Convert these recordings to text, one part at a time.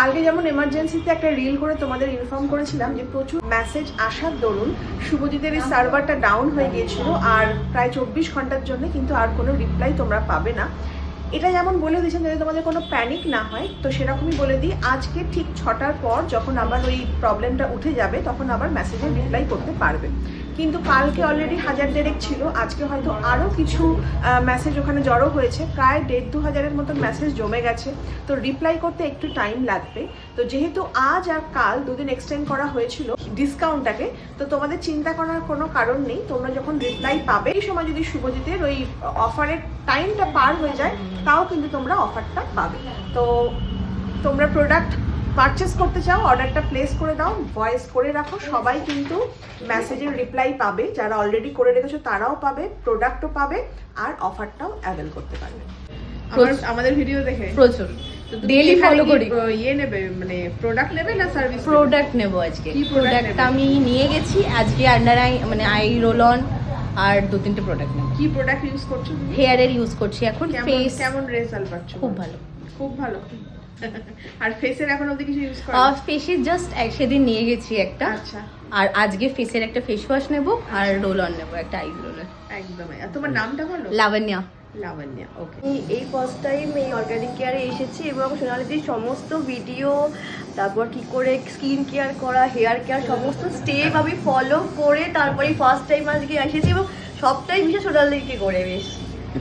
কালকে যেমন এমার্জেন্সিতে একটা রিল করে তোমাদের ইনফর্ম করেছিলাম যে প্রচুর মেসেজ আসার দরুন শুভজিতের এই সার্ভারটা ডাউন হয়ে গিয়েছিল আর প্রায় 24 ঘন্টার জন্য কিন্তু আর কোনো রিপ্লাই তোমরা পাবে না। এটা যেমন বলে দিয়েছেন যাতে তোমাদের কোনো প্যানিক না হয়, তো সেরকমই বলে দিই আজকে ঠিক 6টার পর যখন আবার ওই প্রবলেমটা উঠে যাবে তখন আবার মেসেজে রিপ্লাই করতে পারবে। কিন্তু কালকে অলরেডি 1000 ছিল, আজকে হয়তো আরও কিছু মেসেজ ওখানে জড়ো হয়েছে, প্রায় 1500-2000 মতন মেসেজ জমে গেছে, তো রিপ্লাই করতে একটু টাইম লাগবে। তো যেহেতু আজ আর কাল দুদিন এক্সটেন্ড করা হয়েছিল ডিসকাউন্টটাকে, তো তোমাদের চিন্তা করার কোনো কারণ নেই। তোমরা যখন রিপ্লাই পাবে এই সময় যদি শুভজিতের ওই অফারের টাইমটা পার হয়ে যায় তাও কিন্তু তোমরা অফারটা পাবে। তো তোমরা প্রোডাক্ট পারচেস করতে চাও, অর্ডারটা প্লেস করে দাও, ভয়েস করে রাখো, সবাই কিন্তু মেসেজের রিপ্লাই পাবে। যারা অলরেডি করে রেখেছো তারাও পাবে, প্রোডাক্টও পাবে, আর অফারটাও অ্যাভেল করতে পারবে। আমাদের ভিডিও দেখে প্রচুর ডেইলি ফলো করি। ইয়ে নেবে মানে প্রোডাক্ট নেবে না সার্ভিস? প্রোডাক্ট নেব আজকে। কি প্রোডাক্ট আমি নিয়ে গেছি আজকে, আন্ডার আই মানে আই রোল অন আর 2-3টে প্রোডাক্ট নেব। কি প্রোডাক্ট ইউজ করছো? হেয়ারের ইউজ করছি এখন। ফেস কেমন রেজাল্ট পাচ্ছো? খুব ভালো, খুব ভালো। আর ফেসের এখন অবধি কিছু ইউজ করো? ফেসে জাস্ট সেদিন নিয়ে গেছি একটা। আচ্ছা। আর আজকে ফেসের একটা ফেস ওয়াশ নেব আর রোল অন নেব, একটা আই রোলার। একদম। আর তোমার নামটা বলো? লাবণ্যা। লাবণ্যা, ওকে। এই ফার্স্ট টাইম এই অর্গানিক কেয়ারে এসেছি এবং সোনালিদির সমস্ত ভিডিও, তারপর কি করে স্কিন কেয়ার করা, হেয়ার কেয়ার, সমস্ত স্টেপ আমি ফলো করে তারপরে ফার্স্ট টাইম আজকে এসেছি এবং সবটাই বিশেষ সোনালিদিকে করে বেশ।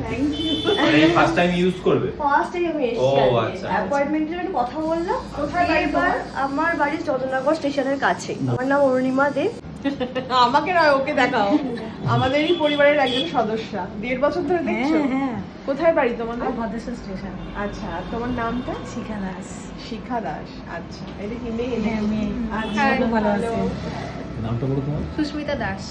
Thank you. মানে ফার্স্ট টাইম ইউজ করবে? ফার্স্ট টাইম আমি এসেছি। ও আচ্ছা। অ্যাপয়েন্টমেন্টের জন্য কথা বললাম। কোথায় বাড়ি এবার আমার বাড়ি চন্দ্রনগর স্টেশনের কাছে। আমার নাম অরুণিমা দে। আমাকে নয়, ওকে দেখাও। আমাদেরই পরিবারের একজন সদস্য। 1.5 বছর ধরে দেখছো? হ্যাঁ। কোথায় বাড়ি তোমাদের? ভদ্রেশ্বর স্টেশন। আচ্ছা, আর তোমার নামটা? শিখা দাস। শিখা দাস। আচ্ছা, এটা কি মেয়ে? হ্যাঁ, মেয়ে। আচ্ছা, খুব ভালো আছে। নামটা বলো তোমার? সুস্মিতা দাস।